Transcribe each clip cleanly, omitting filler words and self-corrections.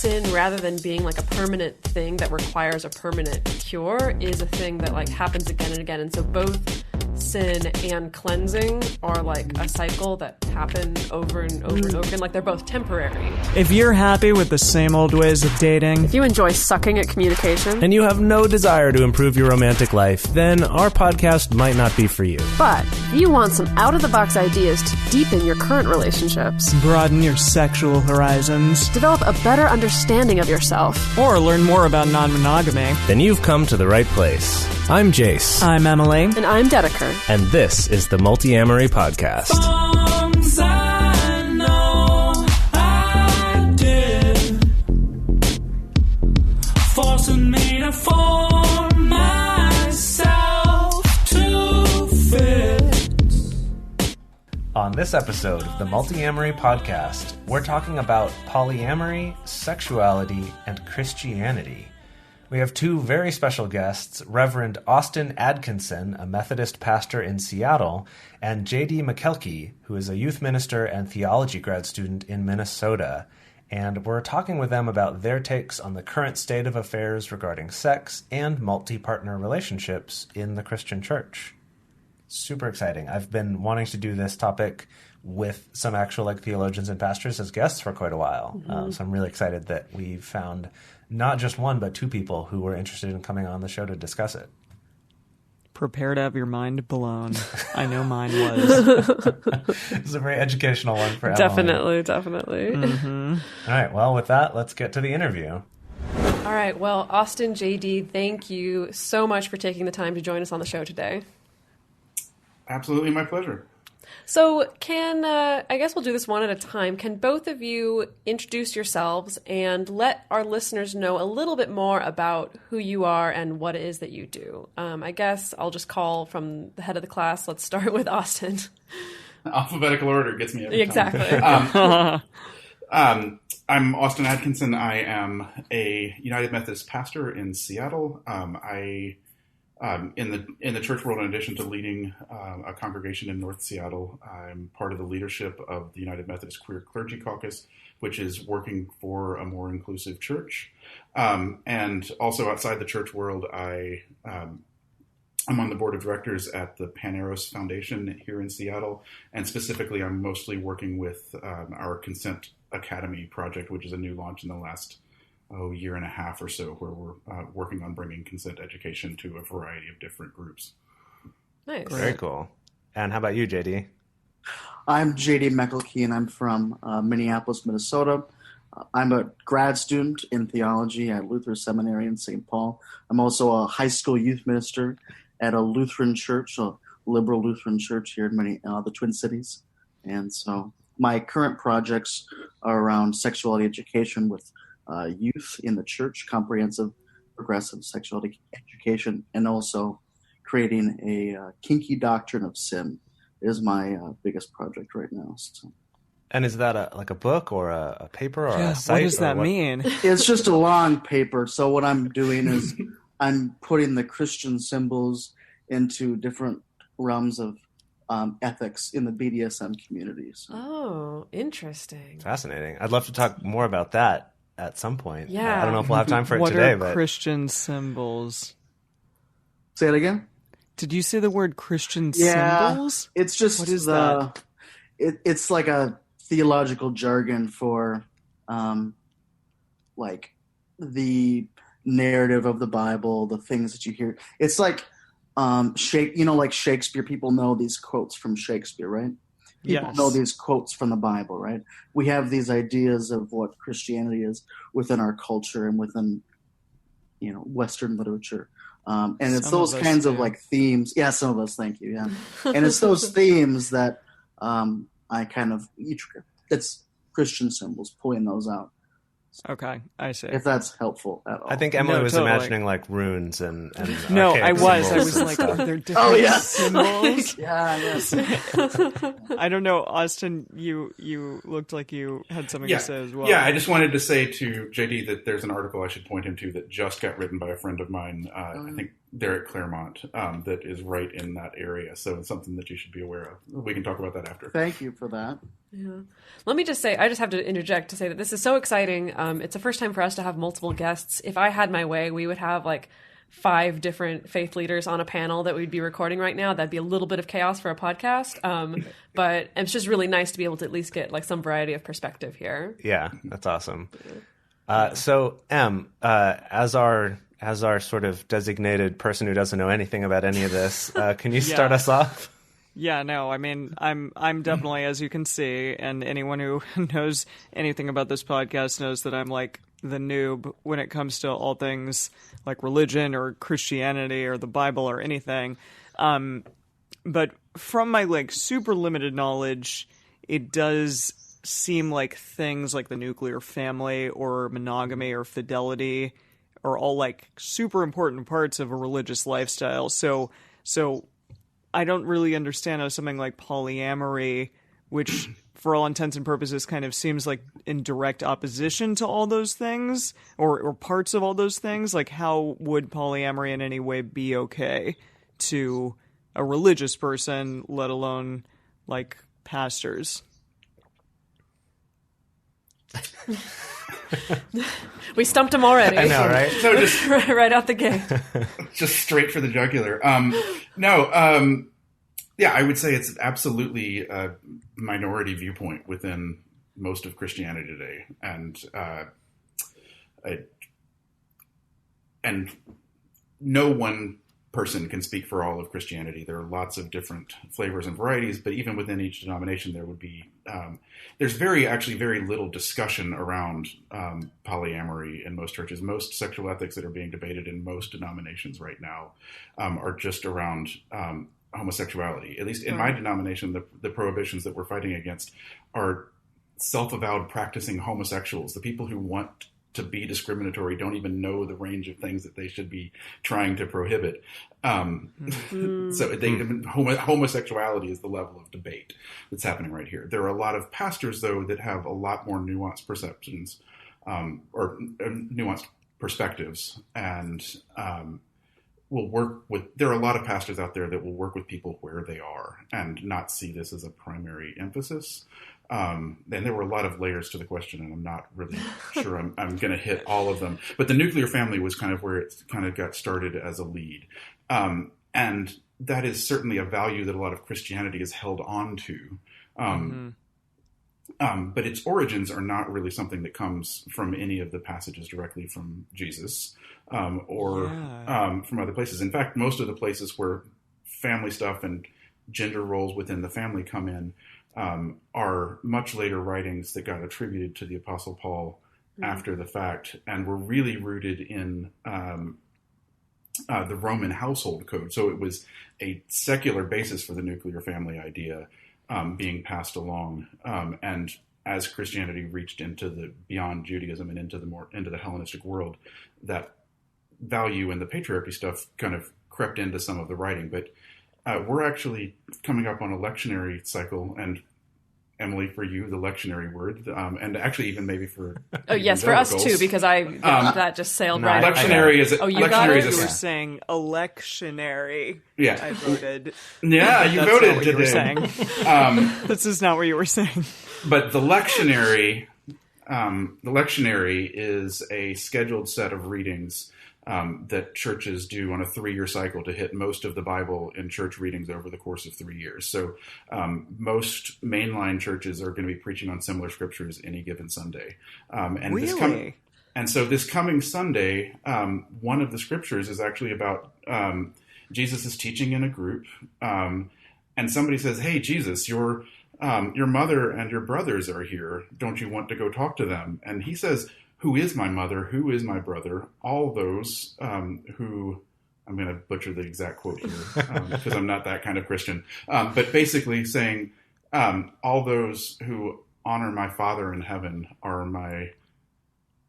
sin, rather than being like a permanent thing that requires a permanent cure, is a thing that like happens again and again. And so both sin and cleansing are like a cycle that happen over and over and over again. Like they're both temporary. If you're happy with the same old ways of dating, If you enjoy sucking at communication, and you have no desire to improve your romantic life, then our podcast might not be for you. but if you want some out-of-the-box ideas to deepen your current relationships, broaden your sexual horizons, develop a better understanding of yourself, or learn more about non-monogamy, Then you've come to the right place. I'm Jace, I'm Emily. and I'm Dedeker. and this is the Multiamory podcast. Songs I know I did, forcing me to form myself to fit. On this episode of the Multiamory podcast, we're talking about polyamory, sexuality, and Christianity. We have two very special guests, Reverend Austin Adkinson, a Methodist pastor in Seattle, and J.D. Mechelke, who is a youth minister and theology grad student in Minnesota. And we're talking with them about their takes on the current state of affairs regarding sex and multi-partner relationships in the Christian church. Super exciting. I've been wanting to do this topic with some actual theologians and pastors as guests for quite a while. So I'm really excited that we found not just one, but two people who were interested in coming on the show to discuss it. Prepare to have your mind blown. I know mine was. This is a very educational one for Emily. Definitely. All right, well, with that, let's get to the interview. All right. Well, Austin, JD, thank you so much for taking the time to join us on the show today. Absolutely, my pleasure. So I guess we'll do this one at a time. Can both of you introduce yourselves and let our listeners know a little bit more about who you are and what it is that you do? I guess I'll just call from the head of the class. Let's start with Austin. Alphabetical order gets me every Exactly. time. I'm Austin Adkinson. I am a United Methodist pastor in Seattle. In the church world, in addition to leading a congregation in North Seattle, I'm part of the leadership of the United Methodist Queer Clergy Caucus, which is working for a more inclusive church. And also outside the church world, I'm on the board of directors at the Paneros Foundation here in Seattle, and specifically, I'm mostly working with our Consent Academy project, which is a new launch in the last year and a half or so, where we're working on bringing consent education to a variety of different groups. Nice. Very cool. And how about you, JD? I'm J.D. Mechelke, and I'm from Minneapolis, Minnesota. I'm a grad student in theology at Luther Seminary in St. Paul. I'm also a high school youth minister at a Lutheran church, a liberal Lutheran church here in the Twin Cities. And so my current projects are around sexuality education with youth in the church, comprehensive, progressive sexuality education, and also creating a kinky doctrine of sin is my biggest project right now. So. And is that a book or a paper or Yeah, a site? what does that mean? It's just a long paper. So what I'm doing is I'm putting the Christian symbols into different realms of ethics in the BDSM communities. Oh, interesting. Fascinating. I'd love to talk more about that at some point. Yeah. I don't know if we'll have time for it What today, are but Christian symbols? Say it again? Did you say the word Christian Yeah, symbols? it's just What is that? It's like a theological jargon for like the narrative of the Bible, the things that you hear. It's like like Shakespeare. People know these quotes from Shakespeare, right? People Yes. know these quotes from the Bible, right? We have these ideas of what Christianity is within our culture and within, Western literature. And it's Some those of us kinds of do. themes. Yeah, some of us, thank you. Yeah. And it's those themes that it's Christian symbols, pulling those out. Okay, I see. If that's helpful at all. I think Emily No, was totally. imagining runes and No, archaic I was. I symbols was and like, stuff. are there different yeah. symbols? Yeah, yes. I don't know, Austin. You looked like you had something to say as well. Yeah, I just wanted to say to JD that there's an article I should point him to that just got written by a friend of mine, I think there at Claremont, that is right in that area. So it's something that you should be aware of. We can talk about that after. Thank you for that. Yeah. Let me just say, I just have to interject to say that this is so exciting. It's the first time for us to have multiple guests. If I had my way, we would have like 5 different faith leaders on a panel that we'd be recording right now. That'd be a little bit of chaos for a podcast. But it's just really nice to be able to at least get like some variety of perspective here. Yeah, that's awesome. So Em, as our sort of designated person who doesn't know anything about any of this, can you start us off? Yeah, no, I mean, I'm definitely, as you can see, and anyone who knows anything about this podcast knows that I'm like the noob when it comes to all things like religion or Christianity or the Bible or anything. But from my like super limited knowledge, it does seem like things like the nuclear family or monogamy or fidelity are all like super important parts of a religious lifestyle. So I don't really understand how something like polyamory, which for all intents and purposes kind of seems like in direct opposition to all those things or parts of all those things, like how would polyamory in any way be okay to a religious person, let alone like pastors? We stumped him already. I know, right? So just right out the gate. just straight for the jugular. Yeah, I would say it's absolutely a minority viewpoint within most of Christianity today, and no one person can speak for all of Christianity. There are lots of different flavors and varieties, but even within each denomination, there would be there's very little discussion around polyamory in most churches. Most sexual ethics that are being debated in most denominations right now are just around homosexuality. At least in my denomination, the prohibitions that we're fighting against are self-avowed practicing homosexuals. The people who want to be discriminatory don't even know the range of things that they should be trying to prohibit. So homosexuality is the level of debate that's happening right here. There are a lot of pastors, though, that have a lot more nuanced perceptions or nuanced perspectives, and will work with. There are a lot of pastors out there that will work with people where they are and not see this as a primary emphasis. And there were a lot of layers to the question, and I'm not really sure I'm going to hit all of them. But the nuclear family was kind of where it kind of got started as a lead. And that is certainly a value that a lot of Christianity is held on to. But its origins are not really something that comes from any of the passages directly from Jesus or from other places. In fact, most of the places where family stuff and gender roles within the family come in are much later writings that got attributed to the Apostle Paul after the fact, and were really rooted in the Roman household code. So it was a secular basis for the nuclear family idea being passed along. And as Christianity reached into the beyond Judaism and into the Hellenistic world, that value and the patriarchy stuff kind of crept into some of the writing. But we're actually coming up on a lectionary cycle, and Emily, for you, the lectionary word, and actually even maybe for for us too, because that just sailed right. Lectionary is you got it. You were saying electionary. Yeah, I voted. Yeah, you voted today. You were saying. This is not what you were saying. But the lectionary is a scheduled set of readings that churches do on a 3-year cycle to hit most of the Bible in church readings over the course of 3 years. So most mainline churches are going to be preaching on similar scriptures any given Sunday. Really? And so this coming Sunday, one of the scriptures is actually about Jesus is teaching in a group, and somebody says, "Hey, Jesus, your mother and your brothers are here. Don't you want to go talk to them?" And he says, "Who is my mother? Who is my brother? All those who," I'm going to butcher the exact quote here because I'm not that kind of Christian, but basically saying, all those who honor my Father in heaven are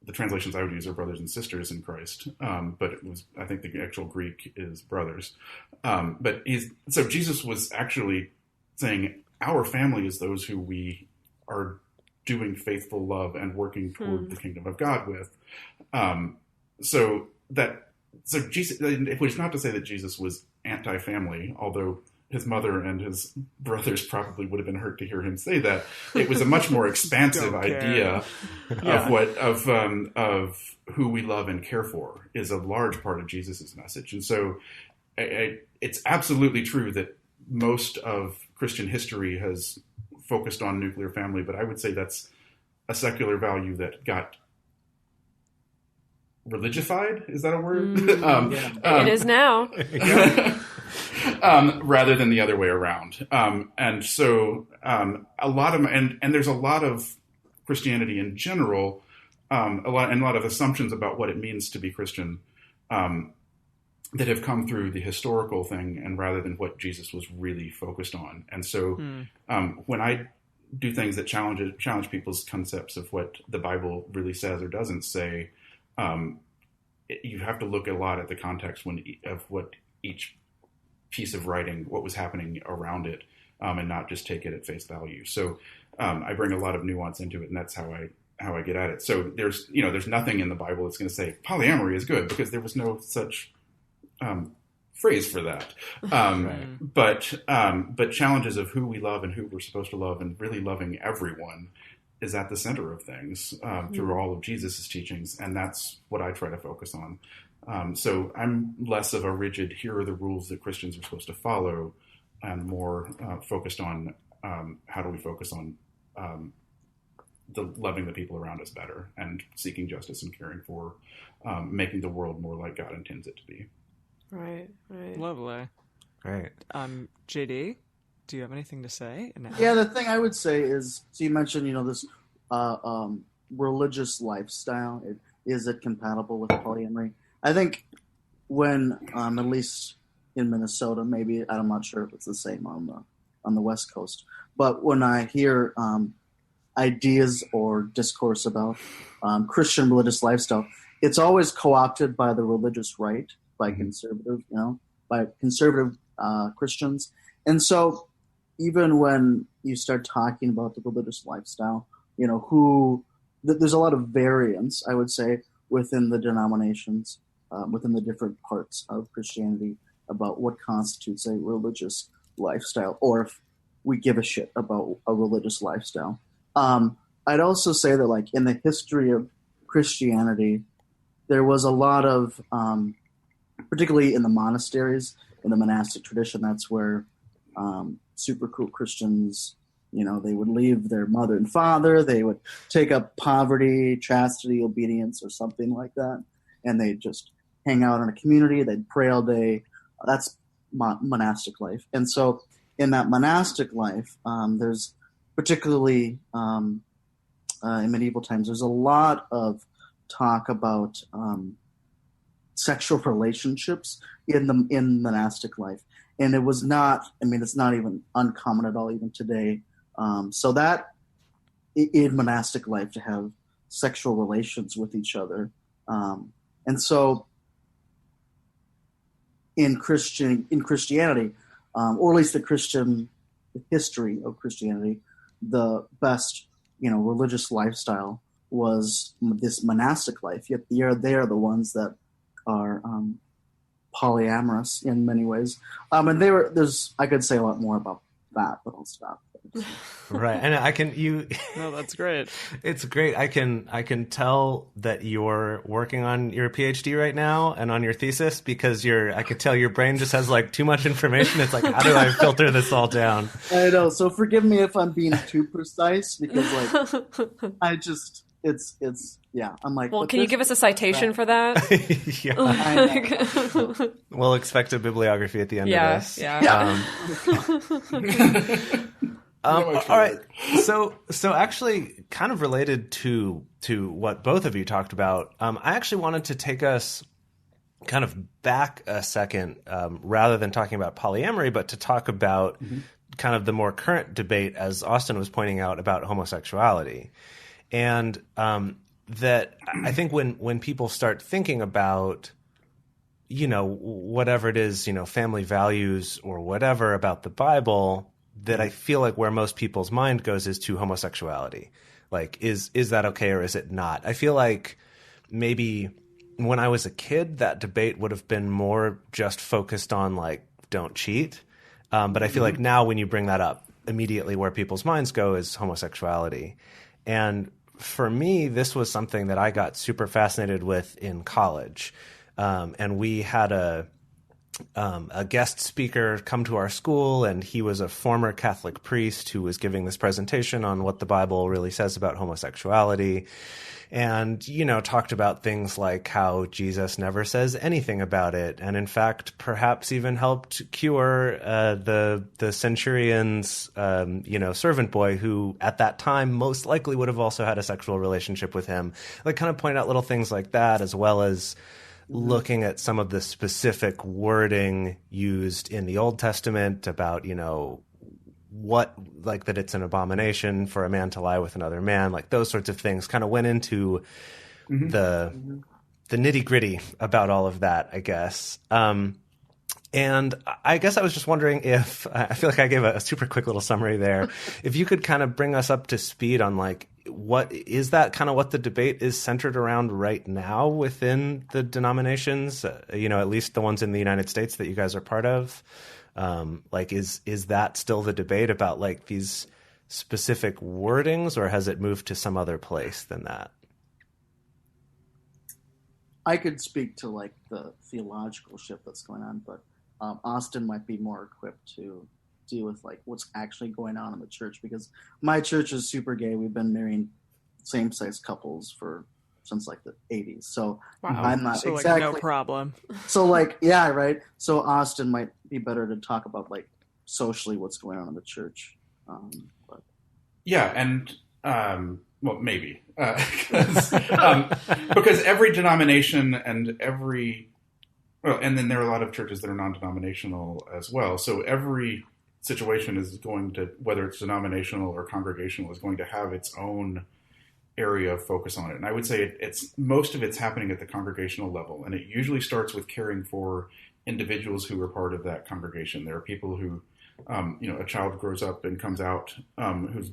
the translations I would use are brothers and sisters in Christ. But I think the actual Greek is brothers. So Jesus was actually saying our family is those who we are doing faithful love and working toward the kingdom of God with. So Jesus, it was not to say that Jesus was anti-family, although his mother and his brothers probably would have been hurt to hear him say that. It was a much more expansive idea of who we love and care for is a large part of Jesus's message. And so it's absolutely true that most of Christian history has focused on nuclear family, but I would say that's a secular value that got religified. Is that a word? It is now. Rather than the other way around. And so a lot of, and there's a lot of Christianity in general, a lot of assumptions about what it means to be Christian that have come through the historical thing and rather than what Jesus was really focused on. And so when I do things that challenge people's concepts of what the Bible really says or doesn't say, you have to look a lot at the context of what each piece of writing, what was happening around it, and not just take it at face value. So I bring a lot of nuance into it, and that's how I get at it. So there's nothing in the Bible that's going to say polyamory is good because there was no such phrase for that. But challenges of who we love and who we're supposed to love and really loving everyone is at the center of things through all of Jesus's teachings, and that's what I try to focus on. So I'm less of a rigid, here are the rules that Christians are supposed to follow, and more focused on how do we focus on loving the people around us better and seeking justice and caring for making the world more like God intends it to be. Right. Lovely. Great. JD, do you have anything to say? Yeah, the thing I would say is, so you mentioned, this religious lifestyle. Is it compatible with polyamory? I think when, at least in Minnesota, maybe, I'm not sure if it's the same on the West Coast, but when I hear ideas or discourse about Christian religious lifestyle, it's always co-opted by the religious right, by conservative, Christians. And so even when you start talking about the religious lifestyle, there's a lot of variance, I would say, within the denominations, within the different parts of Christianity about what constitutes a religious lifestyle, or if we give a shit about a religious lifestyle. I'd also say that, like, in the history of Christianity, there was a lot of, particularly in the monasteries, in the monastic tradition, that's where super cool Christians, they would leave their mother and father, they would take up poverty, chastity, obedience, or something like that, and they'd just hang out in a community, they'd pray all day. That's monastic life. And so in that monastic life, there's particularly in medieval times, there's a lot of talk about sexual relationships in monastic life. And it was not, it's not even uncommon at all, even today. So that in monastic life to have sexual relations with each other. And so in Christianity, or at least the history of Christianity, the best, religious lifestyle was this monastic life. Yet they are the ones that are polyamorous in many ways. And I could say a lot more about that, but I'll stop. Right. And No, that's great. It's great. I can tell that you're working on your PhD right now and on your thesis because I could tell your brain just has like too much information. It's like, how do I filter this all down? I know. So forgive me if I'm being too precise because I'm like, well, can you give us a citation for that? Yeah. We'll expect a bibliography at the end of this. Yeah. All right. So actually, kind of related to what both of you talked about, I actually wanted to take us kind of back a second, rather than talking about polyamory, but to talk about kind of the more current debate, as Austin was pointing out, about homosexuality. And that I think when people start thinking about, whatever it is, family values or whatever about the Bible, that I feel like where most people's mind goes is to homosexuality. Like, is that okay or is it not? I feel like maybe when I was a kid, that debate would have been more just focused on like, don't cheat. But I feel like now when you bring that up, immediately where people's minds go is homosexuality. And for me, this was something that I got super fascinated with in college. And we had a guest speaker come to our school, and he was a former Catholic priest who was giving this presentation on what the Bible really says about homosexuality. And, talked about things like how Jesus never says anything about it. And in fact, perhaps even helped cure the centurion's, servant boy who at that time most likely would have also had a sexual relationship with him. Like, kind of point out little things like that, as well as looking at some of the specific wording used in the Old Testament about, what, like, that it's an abomination for a man to lie with another man, like those sorts of things kind of went into the nitty gritty about all of that, I guess. And I guess I was just wondering if, I feel like I gave a super quick little summary there, if you could kind of bring us up to speed on, like, what is that kind of what the debate is centered around right now within the denominations, at least the ones in the United States that you guys are part of? Is that still the debate about, like, these specific wordings, or has it moved to some other place than that? I could speak to, like, the theological shift that's going on, but Austin might be more equipped to deal with, like, what's actually going on in the church, because my church is super gay. We've been marrying same-sex couples since like the 80s. So wow. I'm not so exactly like no problem. So like, yeah, right. So Austin might be better to talk about, like, socially what's going on in the church. But. Yeah. And, well, maybe, because every denomination and and then there are a lot of churches that are non-denominational as well. So every situation is going to, whether it's denominational or congregational, is going to have its own area of focus on it. And I would say most of it's happening at the congregational level. And it usually starts with caring for individuals who are part of that congregation. There are people who, a child grows up and comes out, whose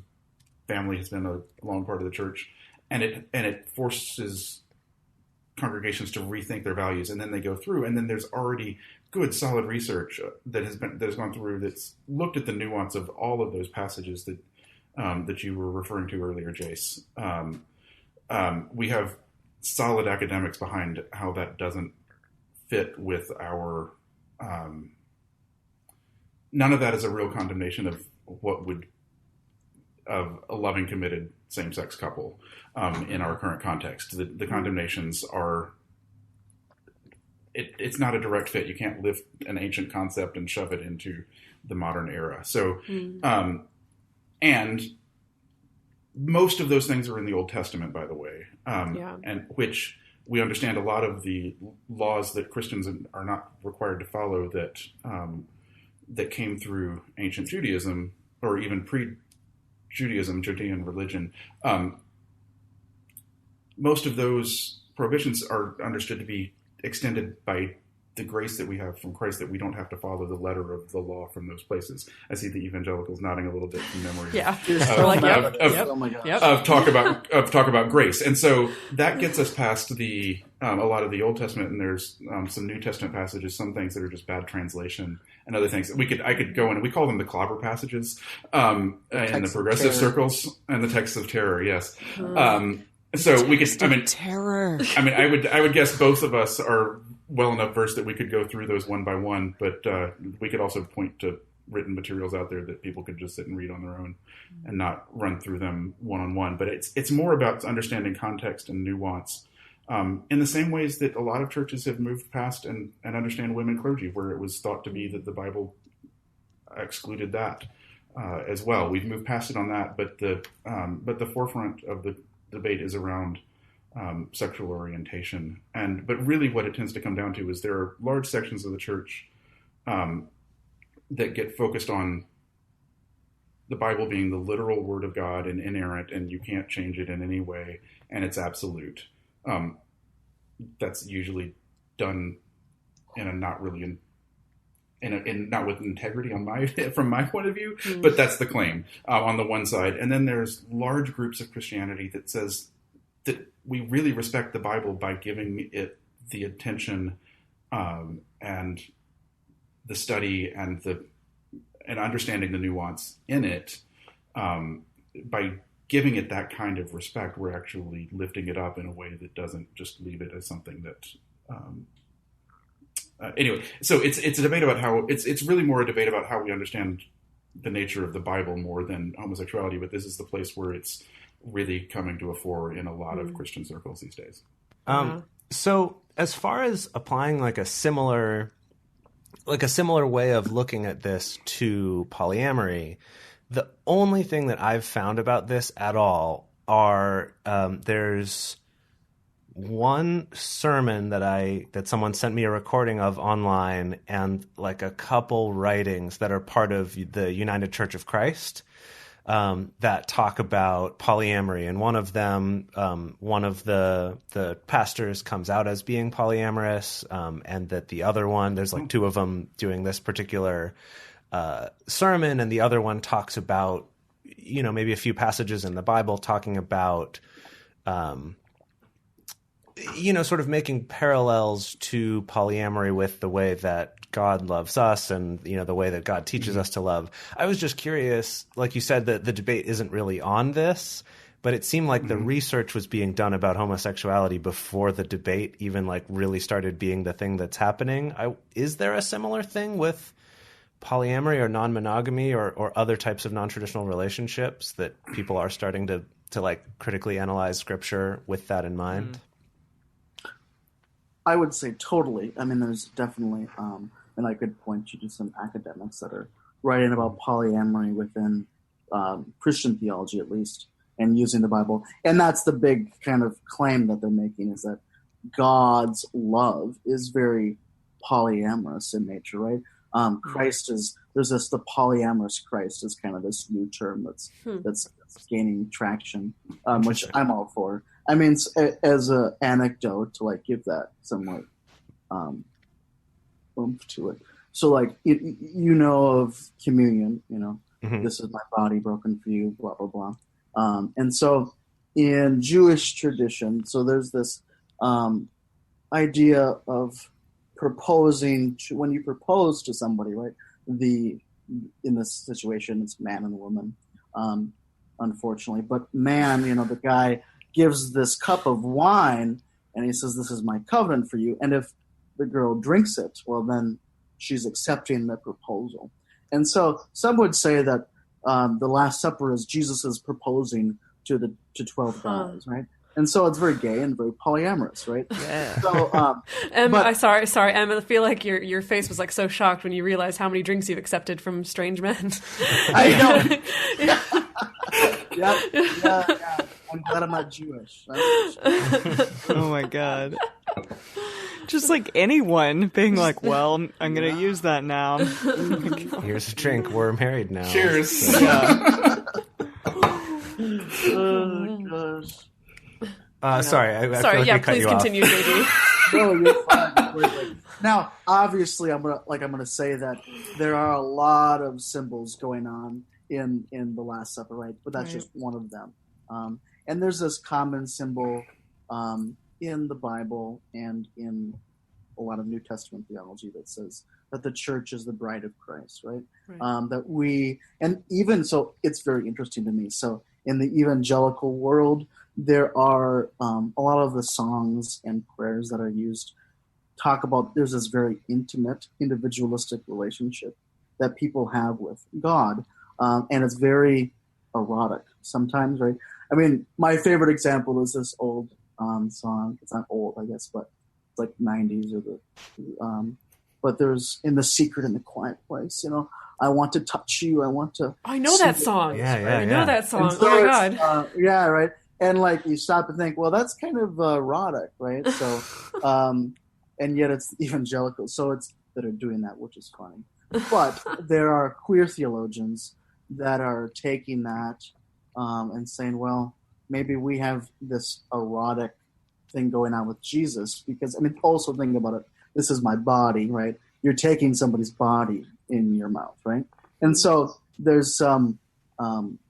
family has been a long part of the church, and it forces congregations to rethink their values. And then they go through, and then there's already good, solid research that has gone through, that's looked at the nuance of all of those passages that you were referring to earlier, Jace. We have solid academics behind how that doesn't fit with our. None of that is a real condemnation of of a loving, committed same-sex couple in our current context. The condemnations are. It's not a direct fit. You can't lift an ancient concept and shove it into the modern era. So. And most of those things are in the Old Testament, by the way, and which we understand a lot of the laws that Christians are not required to follow that came through ancient Judaism, or even pre-Judaism, Judean religion. Most of those prohibitions are understood to be extended by the grace that we have from Christ, that we don't have to follow the letter of the law from those places. I see the evangelicals nodding a little bit from memory. Yeah, of talk about grace, and so that gets us past a lot of the Old Testament, and there's some New Testament passages, some things that are just bad translation, and other things. I could go in, and we call them the clobber passages in the progressive circles, and the texts of terror. Yes. So we could. Terror. I would guess both of us are well enough versed that we could go through those one by one, but we could also point to written materials out there that people could just sit and read on their own and not run through them one-on-one. But it's more about understanding context and nuance in the same ways that a lot of churches have moved past and understand women clergy, where it was thought to be that the Bible excluded that as well. We've moved past it on that, but the forefront of the debate is around sexual orientation, but really what it tends to come down to is there are large sections of the church that get focused on the Bible being the literal Word of God and inerrant, and you can't change it in any way, and it's absolute. That's usually done in a not really not with integrity from my point of view, but that's the claim on the one side. And then there's large groups of Christianity that says that we really respect the Bible by giving it the attention and the study and the and understanding the nuance in it, by giving it that kind of respect, we're actually lifting it up in a way that doesn't just leave it as something that. Anyway, so it's a debate about how it's really more a debate about how we understand the nature of the Bible more than homosexuality. But this is the place where it's really coming to a fore in a lot of Christian circles these days. So as far as applying like a similar way of looking at this to polyamory, the only thing that I've found about this at all are there's one sermon that someone sent me a recording of online, and like a couple writings that are part of the United Church of Christ that talk about polyamory. And one of them, one of the pastors comes out as being polyamorous, and that the other one, there's like two of them doing this particular sermon, and the other one talks about, maybe a few passages in the Bible talking about sort of making parallels to polyamory with the way that God loves us and, the way that God teaches us to love. I was just curious, like you said, that the debate isn't really on this, but it seemed like the research was being done about homosexuality before the debate even like really started being the thing that's happening. Is there a similar thing with polyamory or non-monogamy or other types of non-traditional relationships that people are starting to like critically analyze scripture with that in mind? I would say totally. I mean, there's definitely, and I could point you to some academics that are writing about polyamory within Christian theology, at least, and using the Bible. And that's the big kind of claim that they're making, is that God's love is very polyamorous in nature, right? There's the polyamorous Christ is kind of this new term that's gaining traction, which I'm all for. I mean, as an anecdote to like give that some like oomph to it. So like of communion, this is my body broken for you, blah blah blah. And so in Jewish tradition, so there's this idea of proposing when you propose to somebody, right? In this situation, it's man and woman, unfortunately. But man, the guy gives this cup of wine, and he says, "This is my covenant for you." And if the girl drinks it, well, then she's accepting the proposal. And so some would say that the Last Supper is Jesus is proposing to 12 guys, right? And so it's very gay and very polyamorous, right? Yeah. So, Emma, sorry, Emma. I feel like your face was like so shocked when you realized how many drinks you've accepted from strange men. I know. Yeah. I'm glad I'm not Jewish. Oh my God. Just like anyone being like, well, I'm going to use that now. Here's a drink. We're married now. Cheers. So. Yeah. Oh my gosh. Sorry. I Sorry, feel like we cut please you continue, JD. No, you're fine. Now, obviously, I'm gonna say that there are a lot of symbols going on in the Last Supper, right? But that's just one of them. And there's this common symbol in the Bible and in a lot of New Testament theology that says that the church is the bride of Christ, right? And even so, it's very interesting to me. So in the evangelical world, there are a lot of the songs and prayers that are used talk about there's this very intimate, individualistic relationship that people have with God, and it's very erotic sometimes, right? I mean, my favorite example is this old song. It's not old, I guess, but it's like 90s or but there's In the Secret in the Quiet Place, I want to touch you. I want to. I know that song. I know that song. So oh my God. Yeah, right. And like you stop and think, well, that's kind of erotic, right? So, and yet it's evangelical, so it's that are doing that, which is funny. But there are queer theologians that are taking that and saying, well, maybe we have this erotic thing going on with Jesus, because also think about it. This is my body, right? You're taking somebody's body in your mouth, right? And so there's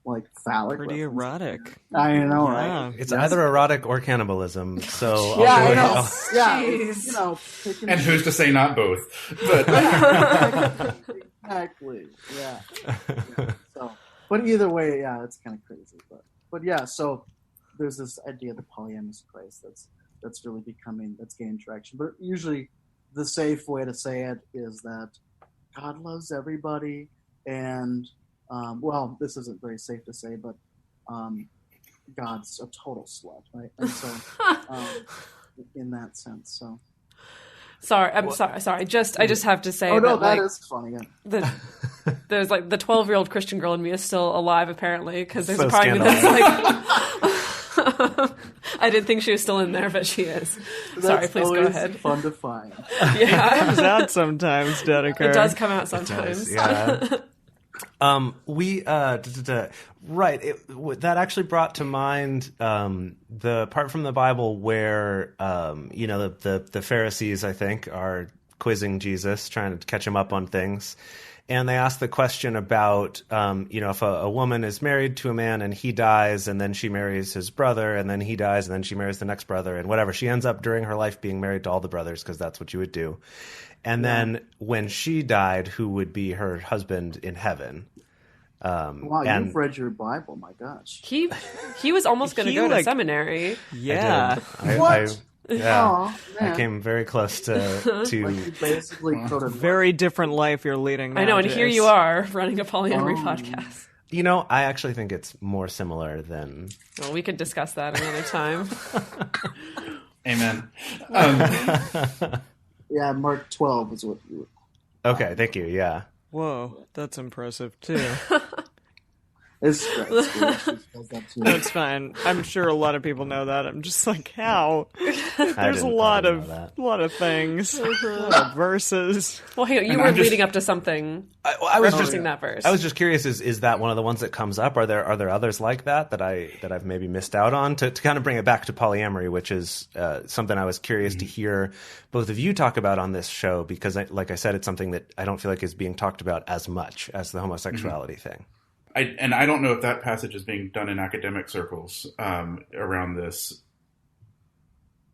like phallic. Pretty erotic. I know, Yeah. right? It's either erotic or cannibalism. So Yeah, I'll I go know. with- Yeah, Jeez. you know, picking And who's to say not both? But exactly. Yeah. So, but either way, yeah, it's kind of crazy. But yeah, so there's this idea of the polyamorous Christ that's really that's gaining traction. But usually, the safe way to say it is that God loves everybody, and well, this isn't very safe to say, but God's a total slut, right? And so, in that sense, so. Sorry, I'm sorry. I just have to say Oh no, that that is funny. Yeah. there's like the 12-year-old Christian girl in me is still alive apparently because there's So a part of me that's scandalous. like I didn't think she was still in there, but she is. Sorry, That's please go always ahead. Fun to find. Yeah, Comes out sometimes, Dedeker. it does come out sometimes. Yeah. Right. That actually brought to mind the part from the Bible where the Pharisees, I think, are quizzing Jesus, trying to catch him up on things. And they ask the question about, if a woman is married to a man and he dies and then she marries his brother and then he dies and then she marries the next brother and whatever. She ends up during her life being married to all the brothers because that's what you would do. And then when she died, who would be her husband in heaven? Wow, you've read your Bible, my gosh. He was almost going to go to seminary. Yeah. What? Yeah, Aw, I man. came very close to Like you basically could have. Very different life you're leading. I know, and nowadays. here you are running a polyamory podcast. I actually think it's more similar than. Well, we could discuss that another time. amen. Yeah, Mark 12 is what you. Okay, thank you. Yeah. Whoa, that's impressive too. It's great. She does that too. That's fine. I'm sure a lot of people know that. I'm just like, how? There's a didn't lot know of that. things, a lot of verses. Well, hang on, you were leading up to something I was referencing that verse. I was just curious. Is that one of the ones that comes up? Are there others like that I've maybe missed out on? To kind of bring it back to polyamory, which is something I was curious to hear both of you talk about on this show, because like I said, it's something that I don't feel like is being talked about as much as the homosexuality thing. I don't know if that passage is being done in academic circles around this.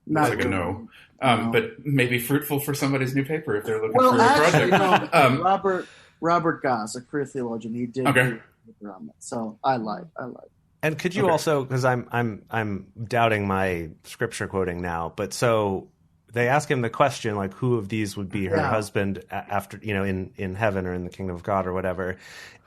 Not It's like a no. But maybe fruitful for somebody's new paper if they're looking Well, for a actually, project. no, Robert Goss, a queer theologian, he did Okay. do a paper on that. So I lied. And could you also, because I'm doubting my scripture quoting now, but so they ask him the question, like, who of these would be her husband after, in heaven or in the kingdom of God or whatever.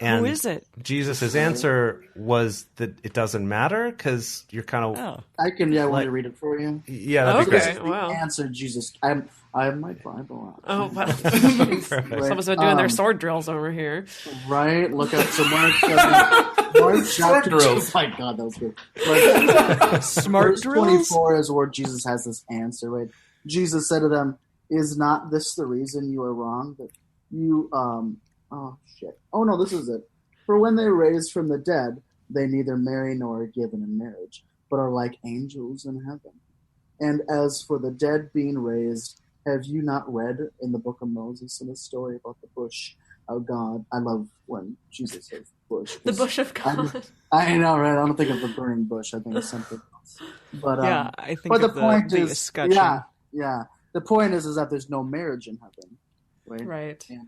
And Who is it? Jesus' answer was that it doesn't matter because you're kind of, Oh, I can, want to read it for you. yeah, that'd be Okay. great. The Wow. answer, Jesus. I have my Bible out. Oh, wow. Perfect. Someone's been doing their sword drills over here. Right? Look up some Mark chapter 2. drills. My God, that was good. smart Verse drills. 24 is where Jesus has this answer, right? Jesus said to them, "Is not this the reason you are wrong? That you, oh shit. Oh no, this is it. For when they raise from the dead, they neither marry nor are given in marriage, but are like angels in heaven. And as for the dead being raised, have you not read in the book of Moses in the story about the bush of God?" I love when Jesus says bush. The bush of God. I know, right? I don't think of the burning bush. I think of something else. But Yeah, I think but of the point the is, escutcheon. yeah. The point is that there's no marriage in heaven, right? Right. And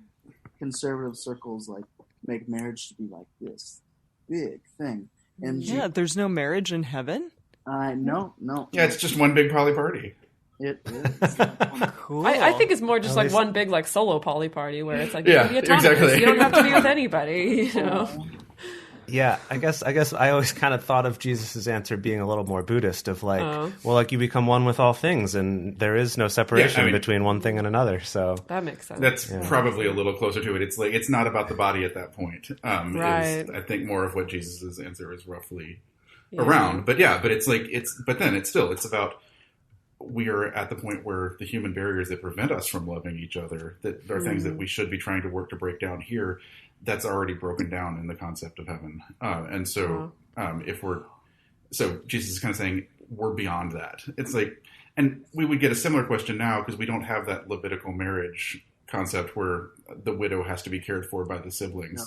conservative circles like make marriage to be like this big thing. And Yeah, there's no marriage in heaven? no. Yeah, it's just one big poly party. It is. Cool. I think it's more just At like least- one big like solo poly party where it's like Yeah, you can be autonomous. exactly. You don't have to be with anybody. You know. Yeah, I guess I always kind of thought of Jesus' answer being a little more Buddhist, of like, well, like you become one with all things, and there is no separation between one thing and another. So That makes sense. That's probably a little closer to it. It's like it's not about the body at that point. Right. I think more of what Jesus' answer is roughly around. But it's like but then it's about we are at the point where the human barriers that prevent us from loving each other, that are things that we should be trying to work to break down here, that's already broken down in the concept of heaven. And so so Jesus is kind of saying we're beyond that. It's like, and we would get a similar question now because we don't have that Levitical marriage concept where the widow has to be cared for by the siblings.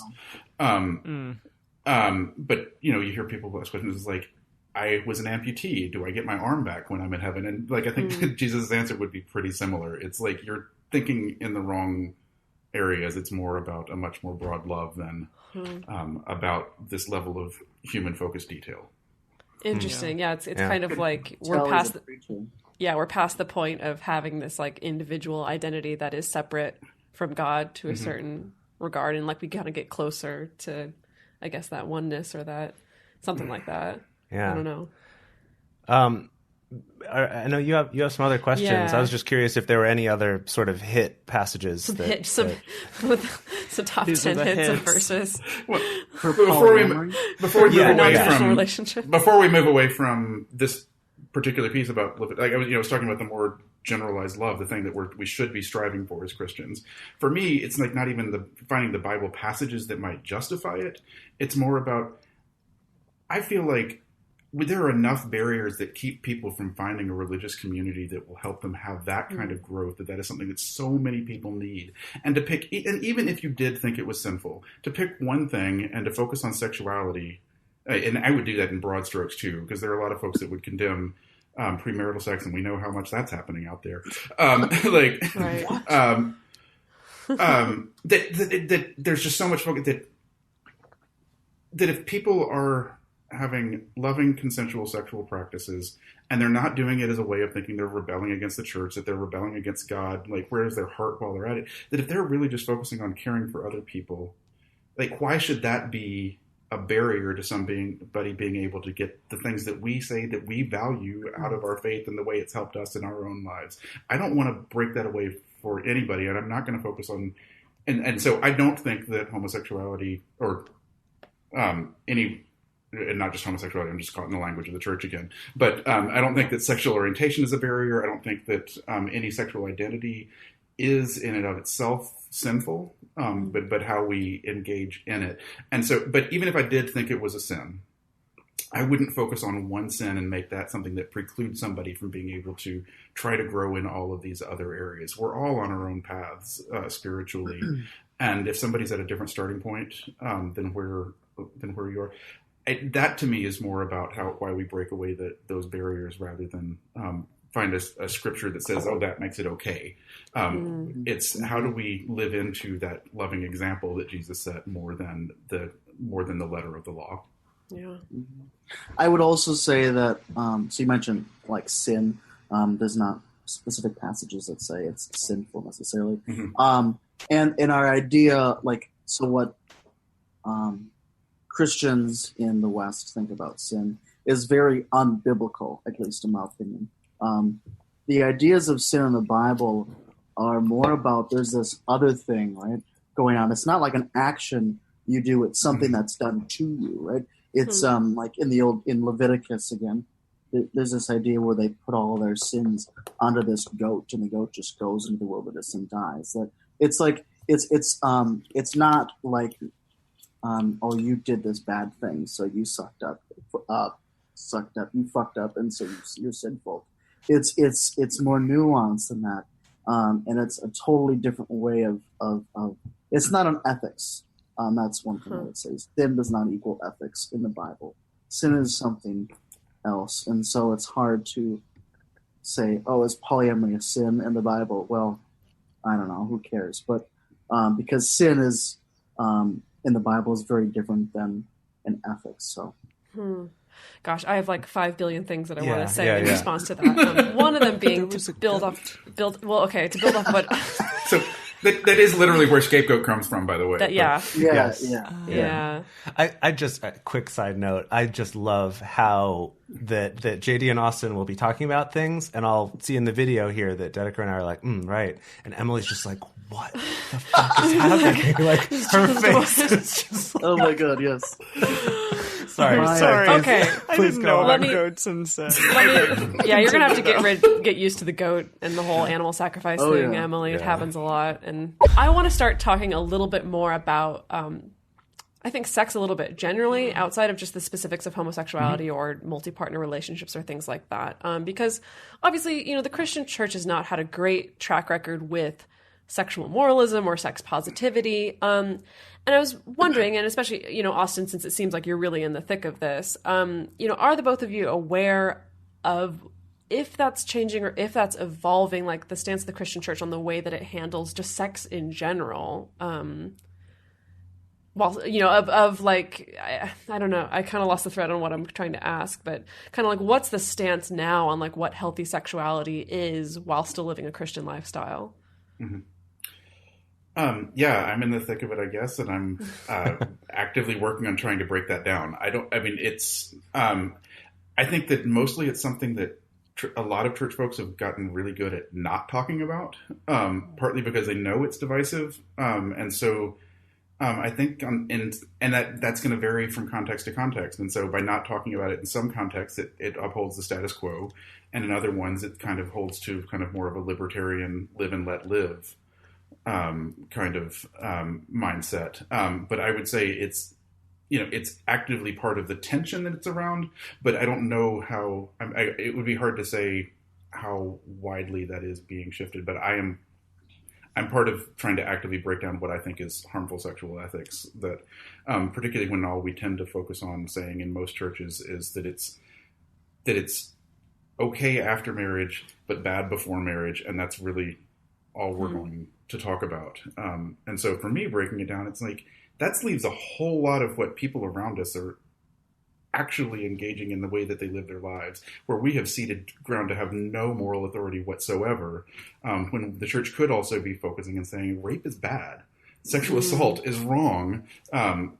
But, you hear people ask questions like, I was an amputee. Do I get my arm back when I'm in heaven? And I think that Jesus' answer would be pretty similar. It's like you're thinking in the wrong areas. It's more about a much more broad love than about this level of human focused detail. Interesting. Yeah, it's kind of like we're past the point of having this individual identity that is separate from God to a certain regard, and we kind of get closer to, I guess, that oneness or that something like that. Yeah. I don't know. I know you have some other questions. Yeah. I was just curious if there were any other sort of hit passages. Some top 10 hits of verses. Well, before we move away from this particular piece about, I was talking about the more generalized love, the thing that we should be striving for as Christians. For me, it's not even finding the Bible passages that might justify it. It's more about, I feel like there are enough barriers that keep people from finding a religious community that will help them have that kind of growth, that is something that so many people need. And to pick, and even if you did think it was sinful, to pick one thing and to focus on sexuality, and I would do that in broad strokes too, because there are a lot of folks that would condemn premarital sex, and we know how much that's happening out there. That there's just so much focus that if people are having loving consensual sexual practices and they're not doing it as a way of thinking they're rebelling against the church, that they're rebelling against God, where is their heart while they're at it, that if they're really just focusing on caring for other people, why should that be a barrier to somebody being able to get the things that we say that we value out of our faith and the way it's helped us in our own lives? I don't want to break that away for anybody, and I'm not going to focus on, and so I don't think that homosexuality or any, and not just homosexuality, I'm just caught in the language of the church again. But I don't think that sexual orientation is a barrier. I don't think that any sexual identity is in and of itself sinful, but how we engage in it. And so, but even if I did think it was a sin, I wouldn't focus on one sin and make that something that precludes somebody from being able to try to grow in all of these other areas. We're all on our own paths spiritually. And if somebody's at a different starting point than where you are, that to me is more about why we break away those barriers rather than find a scripture that says, oh, that makes it okay. It's how do we live into that loving example that Jesus set more than the letter of the law. Yeah. I would also say that, so you mentioned sin, there's not specific passages that say it's sinful necessarily. And in our idea, so what Christians in the West think about sin is very unbiblical, at least in my opinion. The ideas of sin in the Bible are more about there's this other thing, right, going on. It's not like an action you do, it's something that's done to you, right? It's like in Leviticus again, there's this idea where they put all their sins onto this goat, and the goat just goes into the wilderness and dies. It's like it's not like oh, you did this bad thing, so you sucked up, you fucked up, and so you're sinful. It's more nuanced than that, and it's a totally different way of it's not an ethics. That's one thing I would say. Sin does not equal ethics in the Bible. Sin is something else, and so it's hard to say, oh, is polyamory a sin in the Bible? Well, I don't know. Who cares? But because sin is in the Bible is very different than in ethics. So. Gosh, I have 5 billion things that I want to say in response to that. One of them being to build off what. So that is literally where scapegoat comes from, by the way. Yeah. I just, a quick side note, I just love how that JD and Austin will be talking about things, and I'll see in the video here that Dedeker and I are like, right. And Emily's just like, what the fuck is happening? Her face is just oh my God, yes. Sorry. Okay. I didn't know about goats and sex. You're going to have to get used to the goat and the whole animal sacrifice thing, yeah. Emily. It happens a lot. And I want to start talking a little bit more about, I think, sex a little bit generally, outside of just the specifics of homosexuality or multi-partner relationships or things like that. Because obviously, the Christian church has not had a great track record with sexual moralism or sex positivity. And I was wondering, and especially, you know, Austin, since it seems like you're really in the thick of this, you know, are the both of you aware of if that's changing or if that's evolving, like the stance of the Christian church on the way that it handles just sex in general? Well, you know, of like, I don't know, I kind of lost the thread on what I'm trying to ask, but kind of like, what's the stance now on like what healthy sexuality is while still living a Christian lifestyle? Mm-hmm. Yeah, I'm in the thick of it, I guess, and I'm actively working on trying to break that down. I think that mostly it's something that a lot of church folks have gotten really good at not talking about, partly because they know it's divisive, and so I think, that's going to vary from context to context. And so by not talking about it in some contexts, it upholds the status quo. And in other ones, it kind of holds to kind of more of a libertarian live and let live kind of mindset. But I would say it's actively part of the tension that it's around. But I don't know how, it would be hard to say how widely that is being shifted. But I'm part of trying to actively break down what I think is harmful sexual ethics, that particularly when all we tend to focus on saying in most churches is that it's okay after marriage, but bad before marriage. And that's really all we're going to talk about. And so for me, breaking it down, it's like, that leaves a whole lot of what people around us are actually engaging in the way that they live their lives, where we have ceded ground to have no moral authority whatsoever, when the church could also be focusing and saying rape is bad, sexual assault is wrong, and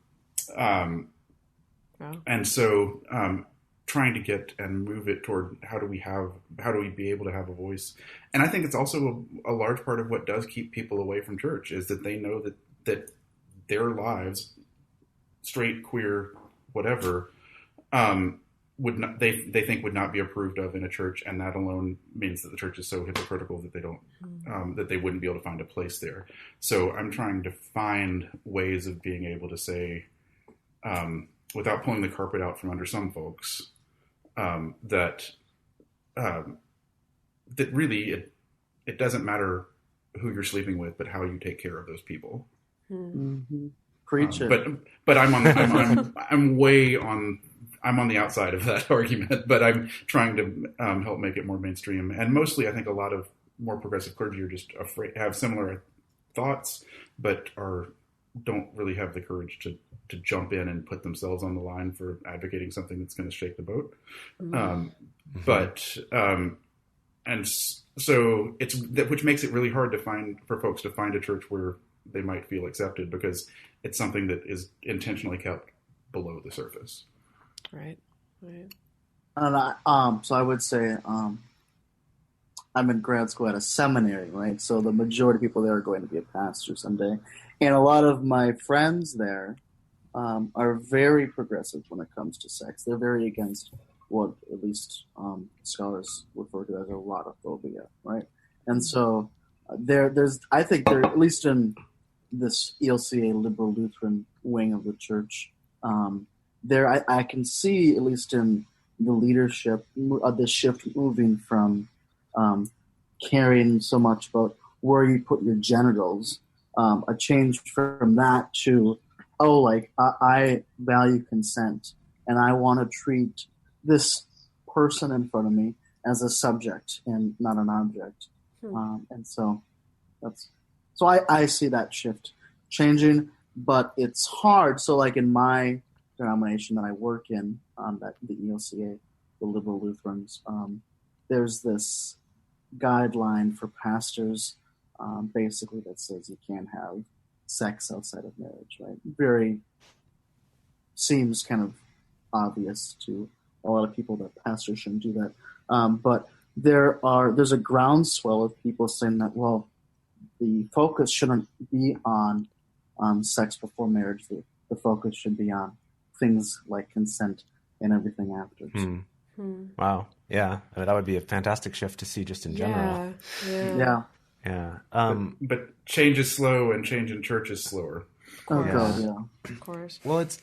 so trying to get and move it toward how do we be able to have a voice. And I think it's also a large part of what does keep people away from church is that they know that their lives, straight, queer, whatever, would not, they think would not be approved of in a church, and that alone means that the church is so hypocritical that they don't that they wouldn't be able to find a place there. So I'm trying to find ways of being able to say, without pulling the carpet out from under some folks, that really it doesn't matter who you're sleeping with, but how you take care of those people. Mm-hmm. Preach it. But I'm on the outside of that argument, but I'm trying to help make it more mainstream. And mostly, I think a lot of more progressive clergy are just afraid, have similar thoughts, but don't really have the courage to jump in and put themselves on the line for advocating something that's going to shake the boat. And so which makes it really hard for folks to find a church where they might feel accepted, because it's something that is intentionally kept below the surface. Right. And so I would say I'm in grad school at a seminary, right? So the majority of people there are going to be a pastor someday. And a lot of my friends there are very progressive when it comes to sex. They're very against what at least scholars refer to as erotophobia, right? And so there's I think there, at least in this ELCA liberal Lutheran wing of the church, I can see, at least in the leadership, the shift moving from caring so much about where you put your genitals, a change from that to, I value consent, and I want to treat this person in front of me as a subject and not an object. And so I see that shift changing, but it's hard. So like in my denomination that I work in, the ELCA, the liberal Lutherans, there's this guideline for pastors, basically that says you can't have sex outside of marriage, right? Seems kind of obvious to a lot of people that pastors shouldn't do that. But there's a groundswell of people saying that, well, the focus shouldn't be on sex before marriage. The focus should be on things like consent and everything after. Wow. Yeah. I mean, that would be a fantastic shift to see just in general. Yeah. But change is slow, and change in church is slower. God, Of course. Well, it's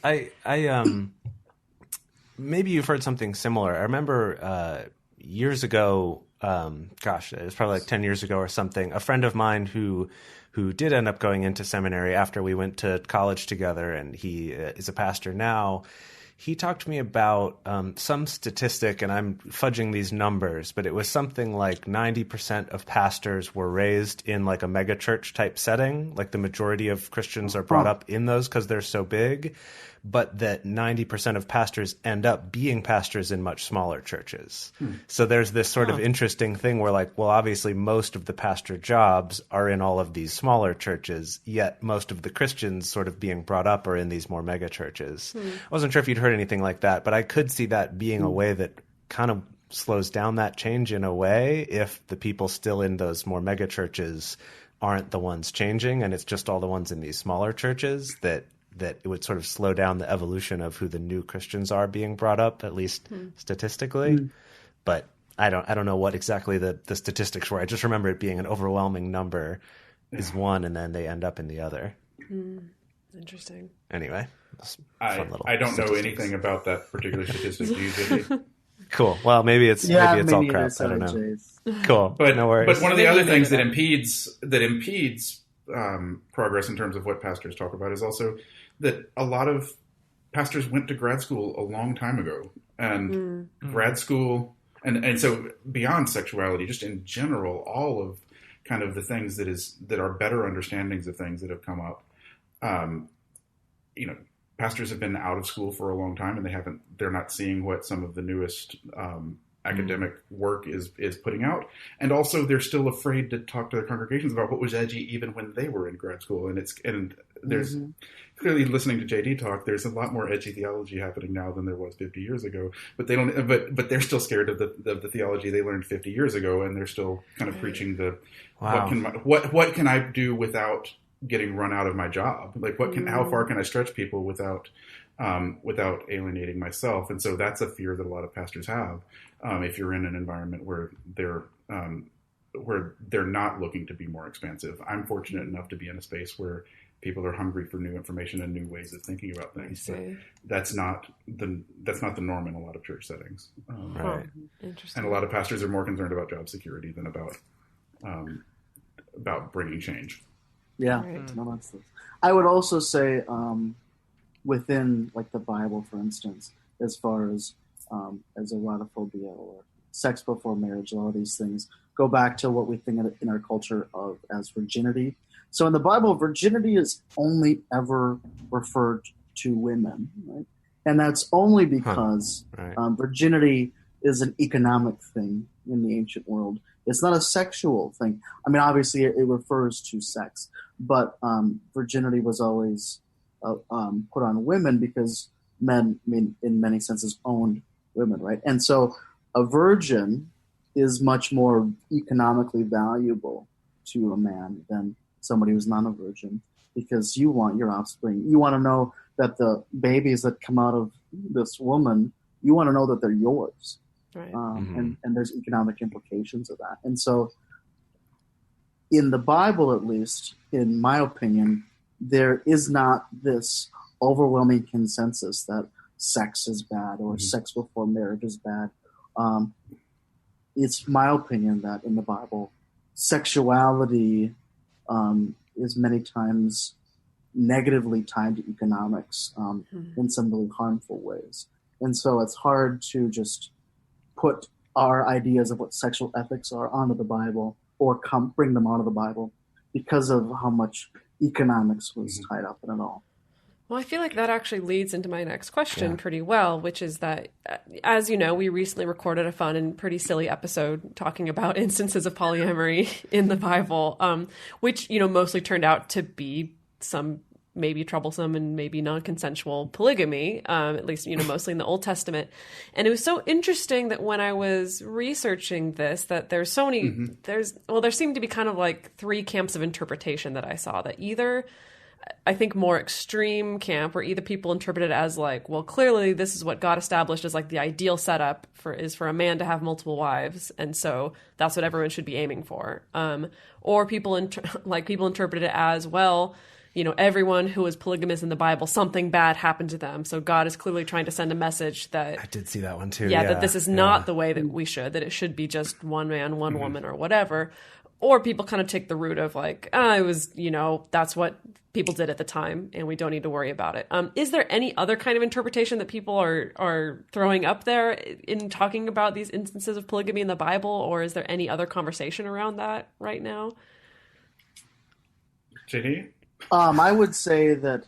maybe you've heard something similar. I remember years ago gosh, it was probably like 10 years ago or something. A friend of mine who did end up going into seminary after we went to college together, and he is a pastor now. He talked to me about some statistic, and I'm fudging these numbers, but it was something like 90% of pastors were raised in like a megachurch type setting. Like the majority of Christians are brought up in those because they're so big, but that 90% of pastors end up being pastors in much smaller churches. So there's this sort of interesting thing where like, well, obviously most of the pastor jobs are in all of these smaller churches, yet most of the Christians sort of being brought up are in these more mega churches. I wasn't sure if you'd heard anything like that, but I could see that being a way that kind of slows down that change in a way if the people still in those more mega churches aren't the ones changing, and it's just all the ones in these smaller churches that it would sort of slow down the evolution of who the new Christians are being brought up, at least statistically. But I don't know what exactly the statistics were. I just remember it being an overwhelming number is one, and then they end up in the other. Interesting. Anyway, I don't know anything about that particular statistic. Do you, JD? Cool. Well, maybe it's all crap. I don't know. Jays. Cool. But no worries. But one of the other things that impedes progress in terms of what pastors talk about is also that a lot of pastors went to grad school a long time ago, and grad school, and so beyond sexuality, just in general, all of kind of the things that are better understandings of things that have come up. Pastors have been out of school for a long time, and they're not seeing what some of the newest academic work is putting out. And also they're still afraid to talk to their congregations about what was edgy even when they were in grad school. And there's clearly, listening to JD talk, there's a lot more edgy theology happening now than there was 50 years ago, but they're still scared of the theology they learned 50 years ago. And they're still kind of preaching what can I do without getting run out of my job? Like how far can I stretch people without alienating myself? And so that's a fear that a lot of pastors have. If you're in an environment where they're not looking to be more expansive. I'm fortunate enough to be in a space where people are hungry for new information and new ways of thinking about things. But that's not the norm in a lot of church settings. Right. Interesting. And a lot of pastors are more concerned about job security than about bringing change. Yeah. Right. No, I would also say within like the Bible, for instance, as far as erotophobia or sex before marriage, all of these things go back to what we think in our culture of as virginity. So in the Bible, virginity is only ever referred to women, right? And that's only because virginity is an economic thing in the ancient world. It's not a sexual thing. I mean, obviously it refers to sex, but virginity was always put on women because men, in many senses, owned women, right? And so a virgin is much more economically valuable to a man than somebody who's not a virgin, because you want your offspring. You want to know that the babies that come out of this woman, you want to know that they're yours. Right. And there's economic implications of that. And so in the Bible, at least, in my opinion, there is not this overwhelming consensus that sex is bad or sex before marriage is bad. It's my opinion that in the Bible, sexuality is many times negatively tied to economics in some really harmful ways. And so it's hard to just put our ideas of what sexual ethics are onto the Bible or bring them out of the Bible because of how much economics was tied up in it all. Well, I feel like that actually leads into my next question pretty well, which is that, as you know, we recently recorded a fun and pretty silly episode talking about instances of polyamory in the Bible, which, mostly turned out to be some maybe troublesome and maybe non-consensual polygamy, at least, mostly in the Old Testament. And it was so interesting that when I was researching this, that there's so many, there seemed to be kind of like three camps of interpretation that I saw. That either, I think more extreme camp, where either people interpret it as like, well, clearly this is what God established as like the ideal setup for a man to have multiple wives, and so that's what everyone should be aiming for. Or people interpret it as, well, everyone who was polygamous in the Bible, something bad happened to them. So God is clearly trying to send a message that... I did see that one too. that this is not the way that we should, that it should be just one man, one woman, or whatever. Or people kind of take the route of like, it was, that's what people did at the time, and we don't need to worry about it. Is there any other kind of interpretation that people are throwing up there in talking about these instances of polygamy in the Bible, or is there any other conversation around that right now? JD? I would say that,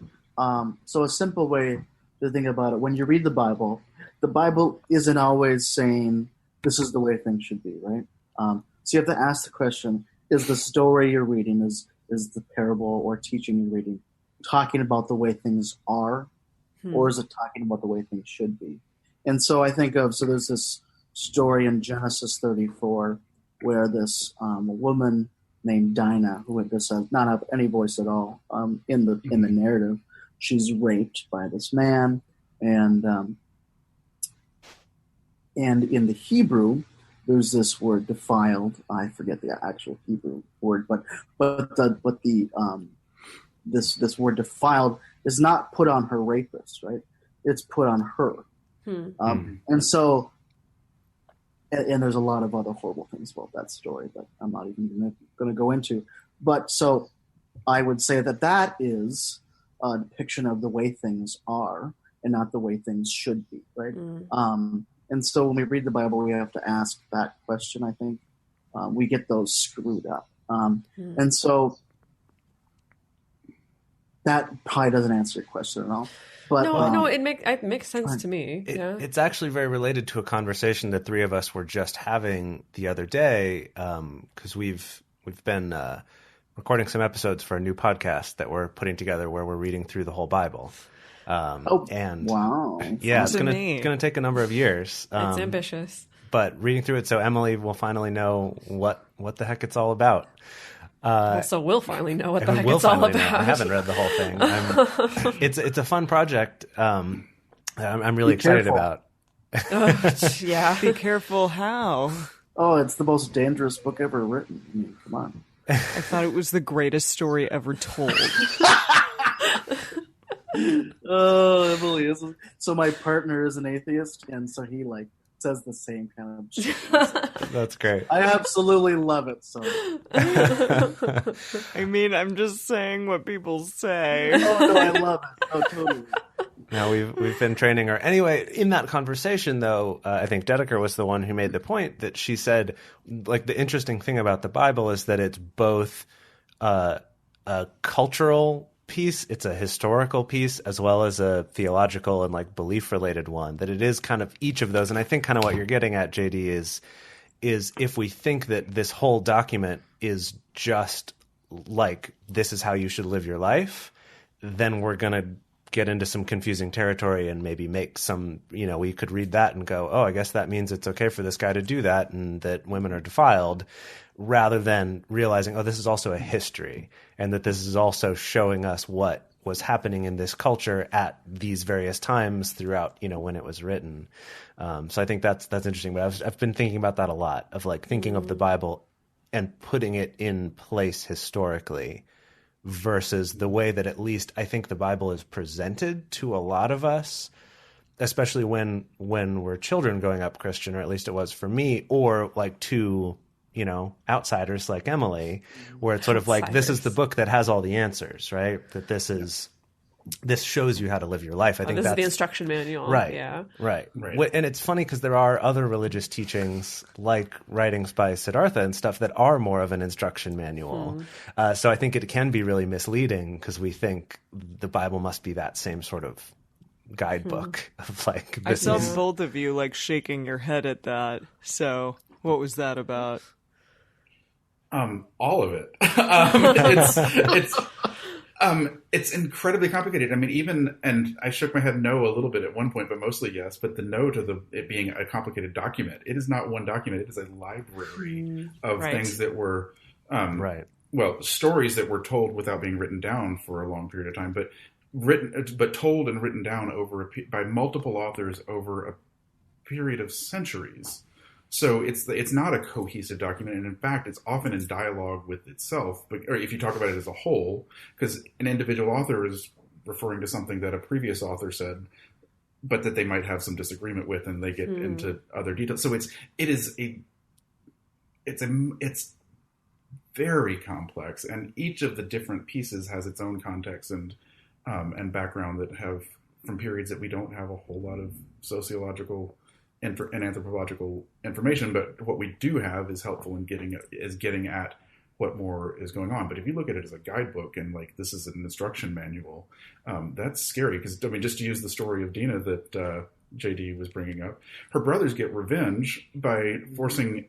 so a simple way to think about it, when you read the Bible isn't always saying this is the way things should be, right? So you have to ask the question, is the story you're reading, is the parable or teaching you're reading talking about the way things are, or is it talking about the way things should be? And so I think there's this story in Genesis 34 where this woman named Dinah, who does not have any voice at all in the narrative, she's raped by this man, and in the Hebrew, there's this word defiled. I forget the actual Hebrew word, but this word defiled is not put on her rapist, right? It's put on her. And so, and there's a lot of other horrible things about that story that I'm not even going to go into. But so I would say that is a depiction of the way things are and not the way things should be, right? And so when we read the Bible, we have to ask that question, I think. We get those screwed up. And so that probably doesn't answer your question at all. But, no, it makes sense to me. It's actually very related to a conversation that three of us were just having the other day, because we've been recording some episodes for a new podcast that we're putting together where we're reading through the whole Bible. And wow. Yeah, it's gonna take a number of years. It's ambitious. But reading through it, so Emily will finally know what the heck it's all about. Also, we'll finally know what the heck it's all about. I haven't read the whole thing. It's a fun project. I'm really excited about. Yeah, be careful how. Oh, it's the most dangerous book ever written. I mean, come on. I thought it was the greatest story ever told. Oh, Emily is. So my partner is an atheist, and so he says the same kind of shit. That's great. I absolutely love it. So I mean, I'm just saying what people say. Oh no, I love it. Oh, totally. Now we've been training her. Anyway, in that conversation, though, I think Dedeker was the one who made the point that she said, the interesting thing about the Bible is that it's both a cultural piece, it's a historical piece, as well as a theological and belief-related one. That it is kind of each of those. And I think kind of what you're getting at, JD, is if we think that this whole document is just this is how you should live your life, then we're going to get into some confusing territory and maybe make some, we could read that and go, oh, I guess that means it's okay for this guy to do that and that women are defiled, rather than realizing, oh, this is also a history and that this is also showing us what was happening in this culture at these various times throughout, when it was written. So I think that's interesting. But I've been thinking about that a lot, of thinking of the Bible and putting it in place historically versus the way that at least I think the Bible is presented to a lot of us, especially when we're children growing up Christian, or at least it was for me, or to, outsiders like Emily, where it's sort of this is the book that has all the answers, right? That this shows you how to live your life. I think this that's is the instruction manual. Right. Yeah. Right. And it's funny because there are other religious teachings like writings by Siddhartha and stuff that are more of an instruction manual. So I think it can be really misleading because we think the Bible must be that same sort of guidebook of I saw both of you shaking your head at that. So what was that about? All of it. It's incredibly complicated. I mean, and I shook my head no a little bit at one point, but mostly yes. But the no to it being a complicated document. It is not one document. It is a library of things that were, stories that were told without being written down for a long period of time, but told and written down by multiple authors over a period of centuries. So it's not a cohesive document, and in fact, it's often in dialogue with itself. Or if you talk about it as a whole, because an individual author is referring to something that a previous author said, but that they might have some disagreement with, and they get into other details. So it's very complex, and each of the different pieces has its own context and background that have from periods that we don't have a whole lot of sociological and anthropological information, but what we do have is helpful in getting at what more is going on. But if you look at it as a guidebook and like this is an instruction manual, that's scary because I mean, just to use the story of Dina that JD was bringing up, her brothers get revenge by forcing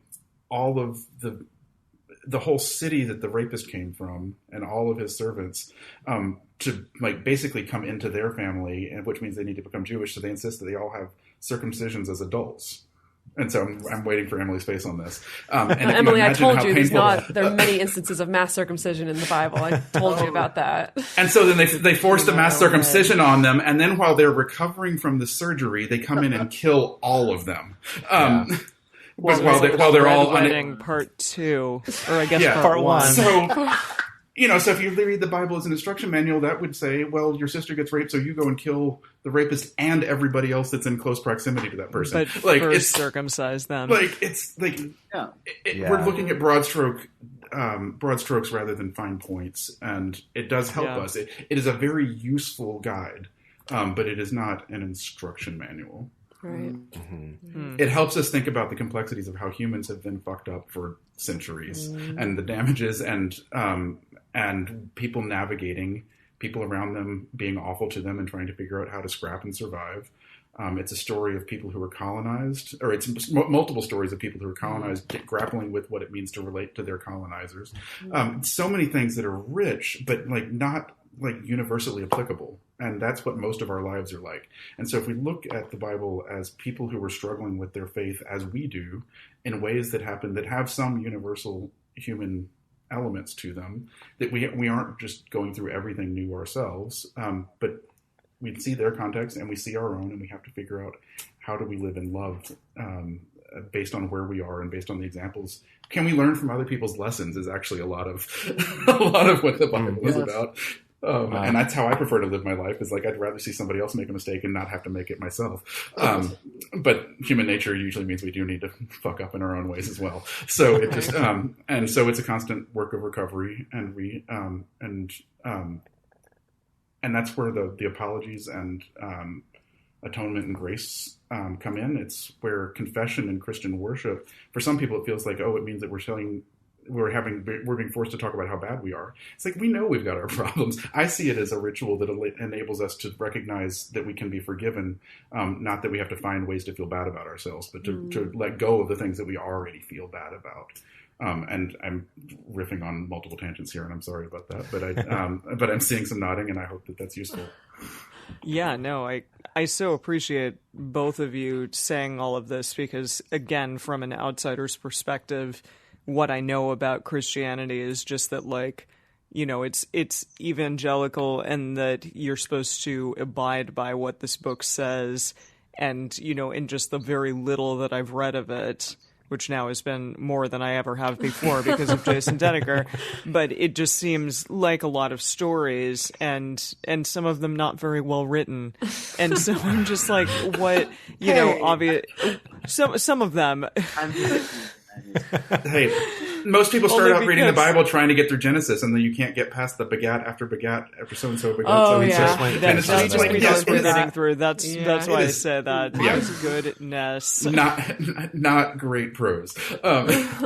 all of the whole city that the rapist came from and all of his servants to like basically come into their family, and which means they need to become Jewish. So they insist that they all have circumcisions as adults. And so I'm waiting for Emily's face on this. And Emily, I told you there are many instances of mass circumcision in the Bible. I told you about that. And so then they forced a mass circumcision on them, and then while they're recovering from the surgery, they come in and kill all of them. But while they're all wedding part 2, or I guess part 1. So, so if you read the Bible as an instruction manual, that would say, well, your sister gets raped, so you go and kill the rapist and everybody else that's in close proximity to that person. But like, first circumcise them. Like it's like we're looking at broad strokes rather than fine points, and it does help us. It is a very useful guide, but it is not an instruction manual. Right. Mm-hmm. It helps us think about the complexities of how humans have been fucked up for centuries and the damages and people navigating, people around them being awful to them and trying to figure out how to scrap and survive. It's a story of people who were colonized, or it's multiple stories of people who were colonized grappling with what it means to relate to their colonizers. So many things that are rich, but like not like universally applicable. And that's what most of our lives are like. And so if we look at the Bible as people who are struggling with their faith as we do in ways that have some universal human elements to them, that we aren't just going through everything new ourselves, but we see their context and we see our own, and we have to figure out how do we live in love based on where we are and based on the examples. Can we learn from other people's lessons is actually a lot of what the Bible is about. And that's how I prefer to live my life, is like I'd rather see somebody else make a mistake and not have to make it myself. But human nature usually means we do need to fuck up in our own ways as well. So it just and so it's a constant work of recovery, and and that's where the apologies and atonement and grace come in. It's where confession and Christian worship, for some people it feels like, it means that we're being forced to talk about how bad we are. It's like, we know we've got our problems. I see it as a ritual that enables us to recognize that we can be forgiven, not that we have to find ways to feel bad about ourselves, but to let go of the things that we already feel bad about. And I'm riffing on multiple tangents here, and I'm sorry about that, but I'm seeing some nodding, and I hope that that's useful. Yeah, no, I so appreciate both of you saying all of this, because again, from an outsider's perspective, what I know about Christianity is just that, like, it's evangelical, and that you're supposed to abide by what this book says. And, in just the very little that I've read of it, which now has been more than I ever have before because of Jason Dedeker, but it just seems like a lot of stories, and some of them not very well written. And so I'm just like, what, obvious, some of them. Hey, most people start out reading the Bible trying to get through Genesis, and then you can't get past the begat after so and so begat. Oh, That's why I say that. That's goodness. Not great prose.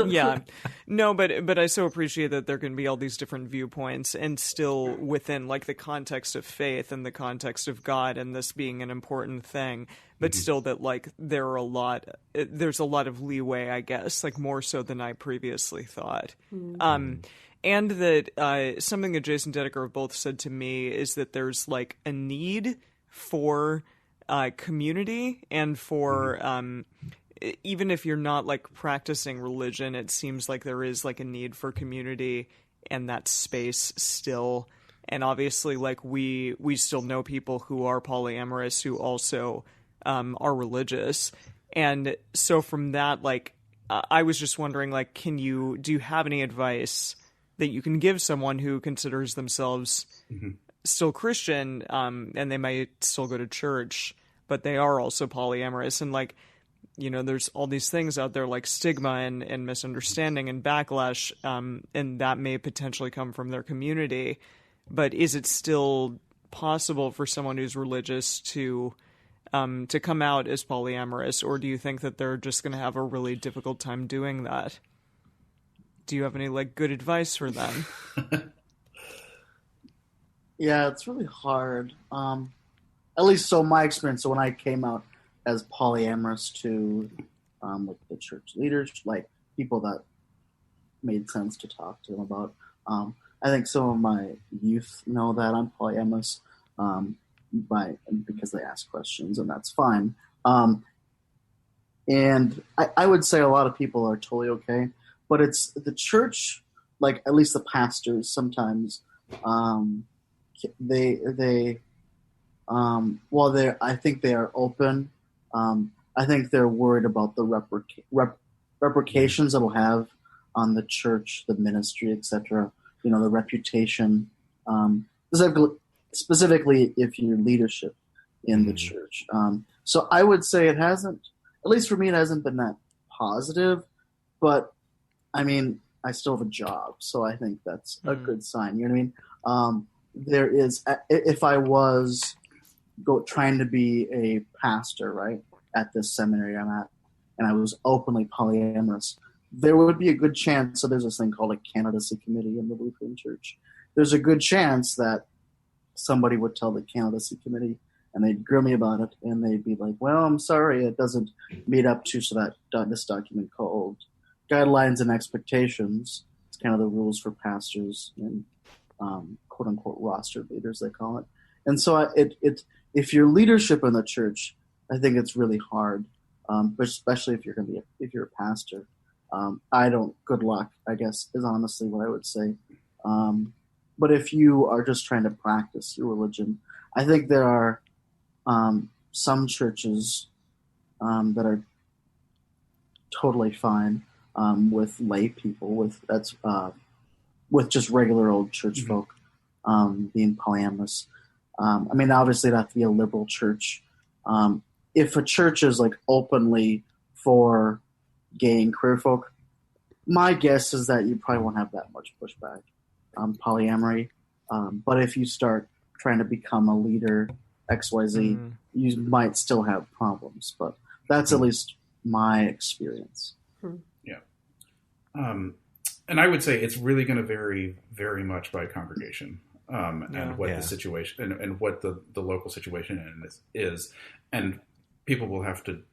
Yeah. No, but I so appreciate that there can be all these different viewpoints, and still within like the context of faith and the context of God, and this being an important thing. But still that, like, there's a lot of leeway, I guess, like more so than I previously thought. And that something that Jason Dedeker both said to me is that there's like a need for community, and for even if you're not like practicing religion, it seems like there is like a need for community and that space still. And obviously, like we still know people who are polyamorous who also are religious. And so from that, like, I was just wondering, like, do you have any advice that you can give someone who considers themselves still Christian, and they might still go to church, but they are also polyamorous, and like, there's all these things out there like stigma and misunderstanding and backlash, and that may potentially come from their community. But is it still possible for someone who's religious to come out as polyamorous, or do you think that they're just going to have a really difficult time doing that? Do you have any like good advice for them? Yeah, it's really hard. At least so my experience. So when I came out as polyamorous to like the church leaders, like people that made sense to talk to them about, I think some of my youth know that I'm polyamorous because they ask questions, and that's fine. And I would say a lot of people are totally okay, but it's the church, like at least the pastors sometimes, I think they are open. I think they're worried about the repercussions it'll have on the church, the ministry, etc. The reputation, specifically if you're leadership in the church. So I would say it hasn't, at least for me, it hasn't been that positive. But I mean, I still have a job, so I think that's a good sign. You know what I mean? There is, if I was trying to be a pastor, right, at this seminary I'm at, and I was openly polyamorous, there would be a good chance. So there's this thing called a candidacy committee in the Lutheran Church. There's a good chance that somebody would tell the candidacy committee, and they'd grill me about it, and they'd be like, "Well, I'm sorry, it doesn't meet up to this document called Guidelines and Expectations." It's kind of the rules for pastors and quote unquote roster leaders, they call it. And so if you're leadership in the church, I think it's really hard, especially if you're a pastor. Good luck, I guess, is honestly what I would say. But if you are just trying to practice your religion, I think there are some churches that are totally fine with lay people, with just regular old church folk being polyamorous. I mean, obviously, it'd have to be a liberal church. If a church is like openly for gay and queer folk, my guess is that you probably won't have that much pushback on polyamory. But if you start trying to become a leader, XYZ, you might still have problems. But that's at least my experience. Yeah. And I would say it's really going to vary very much by congregation. And what the situation and what the local situation is. And people will have to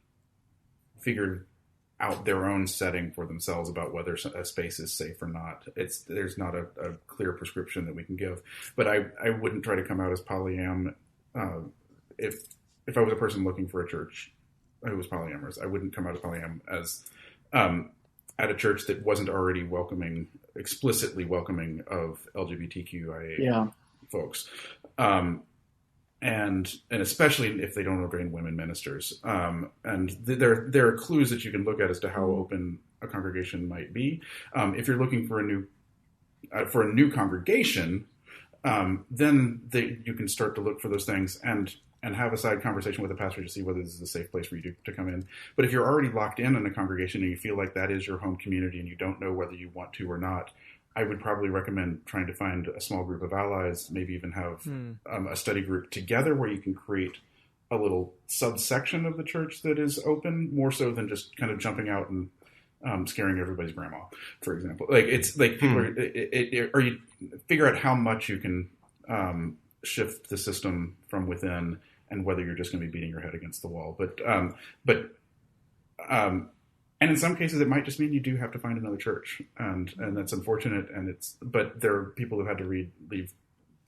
figure out their own setting for themselves about whether a space is safe or not. There's not a clear prescription that we can give. But I wouldn't try to come out as polyam. If I was a person looking for a church who was polyamorous, I wouldn't come out as polyam as at a church that wasn't already explicitly welcoming of LGBTQIA folks. And especially if they don't ordain women ministers. And there are clues that you can look at as to how open a congregation might be. If you're looking for a new congregation, then you can start to look for those things and have a side conversation with the pastor to see whether this is a safe place for you to come in. But if you're already locked in a congregation and you feel like that is your home community and you don't know whether you want to or not, I would probably recommend trying to find a small group of allies, maybe even have a study group together where you can create a little subsection of the church that is open, more so than just kind of jumping out and scaring everybody's grandma, for example. Like it's like people or you figure out how much you can shift the system from within, and whether you're just going to be beating your head against the wall. And in some cases, it might just mean you do have to find another church, and that's unfortunate. But there are people who've had to leave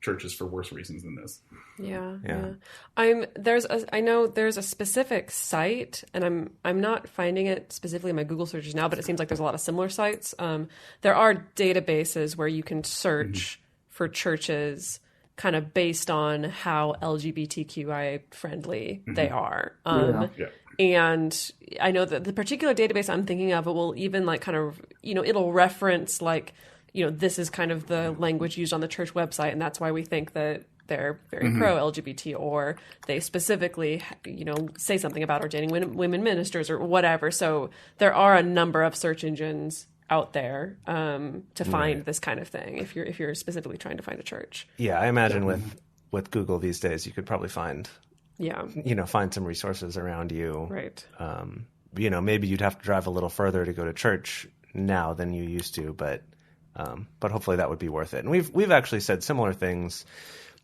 churches for worse reasons than this. Yeah. I know there's a specific site, and I'm not finding it specifically in my Google searches now, but it seems like there's a lot of similar sites. There are databases where you can search for churches kind of based on how LGBTQI friendly they are. And I know that the particular database I'm thinking of, it will even like kind of, it'll reference like, this is kind of the language used on the church website, and that's why we think that they're very pro-LGBT, or they specifically, say something about ordaining women ministers or whatever. So there are a number of search engines out there to find this kind of thing if you're specifically trying to find a church. Yeah, I imagine with Google these days, you could probably find some resources around you. Right. Maybe you'd have to drive a little further to go to church now than you used to, but hopefully that would be worth it. And we've actually said similar things.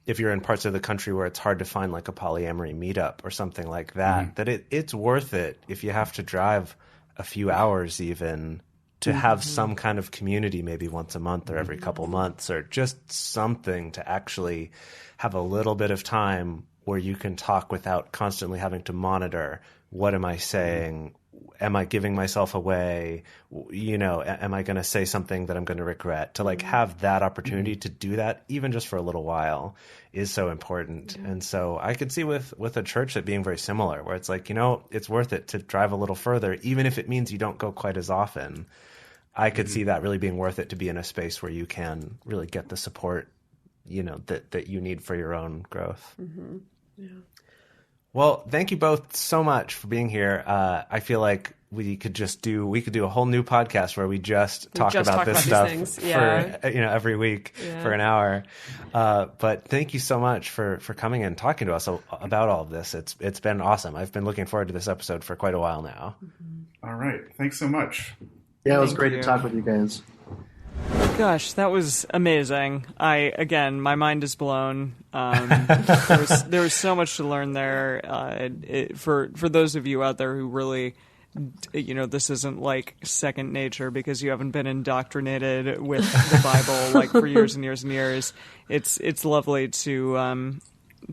If you're in parts of the country where it's hard to find like a polyamory meetup or something like that, that it's worth it if you have to drive a few hours even to have some kind of community, maybe once a month or every couple months, or just something to actually have a little bit of time where you can talk without constantly having to monitor, what am I saying? Am I giving myself away? Am I going to say something that I'm going to regret? To like have that opportunity to do that, even just for a little while, is so important. Yeah. And so I could see with a church that being very similar, where it's like, it's worth it to drive a little further, even if it means you don't go quite as often. I could see that really being worth it, to be in a space where you can really get the support, that you need for your own growth. Mm-hmm. Yeah. Well, thank you both so much for being here. I feel like we could do a whole new podcast where we just talk about this stuff for every week for an hour. But thank you so much for coming and talking to us about all of this. It's been awesome. I've been looking forward to this episode for quite a while now. All right. Thanks so much. Yeah, it was great to talk with you guys. Gosh, that was amazing. My mind is blown. There was so much to learn there. For those of you out there who really, this isn't like second nature because you haven't been indoctrinated with the Bible like for years and years and years. It's lovely to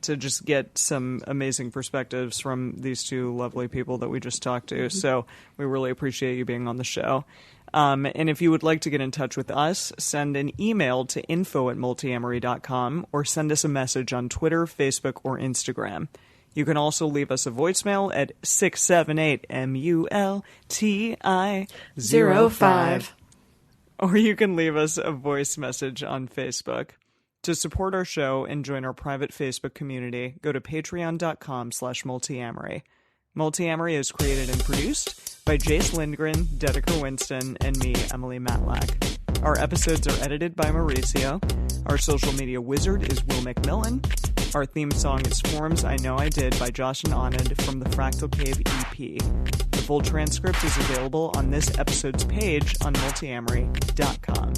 just get some amazing perspectives from these two lovely people that we just talked to. So we really appreciate you being on the show. And if you would like to get in touch with us, send an email to info@multiamory.com or send us a message on Twitter, Facebook, or Instagram. You can also leave us a voicemail at 678-MULTI-05. Or you can leave us a voice message on Facebook. To support our show and join our private Facebook community, go to patreon.com/multiamory. Multiamory is created and produced by Jace Lindgren, Dedeker Winston, and me, Emily Matlack. Our episodes are edited by Mauricio. Our social media wizard is Will McMillan. Our theme song is Forms I Know I Did by Josh and Anand from the Fractal Cave EP. The full transcript is available on this episode's page on multiamory.com.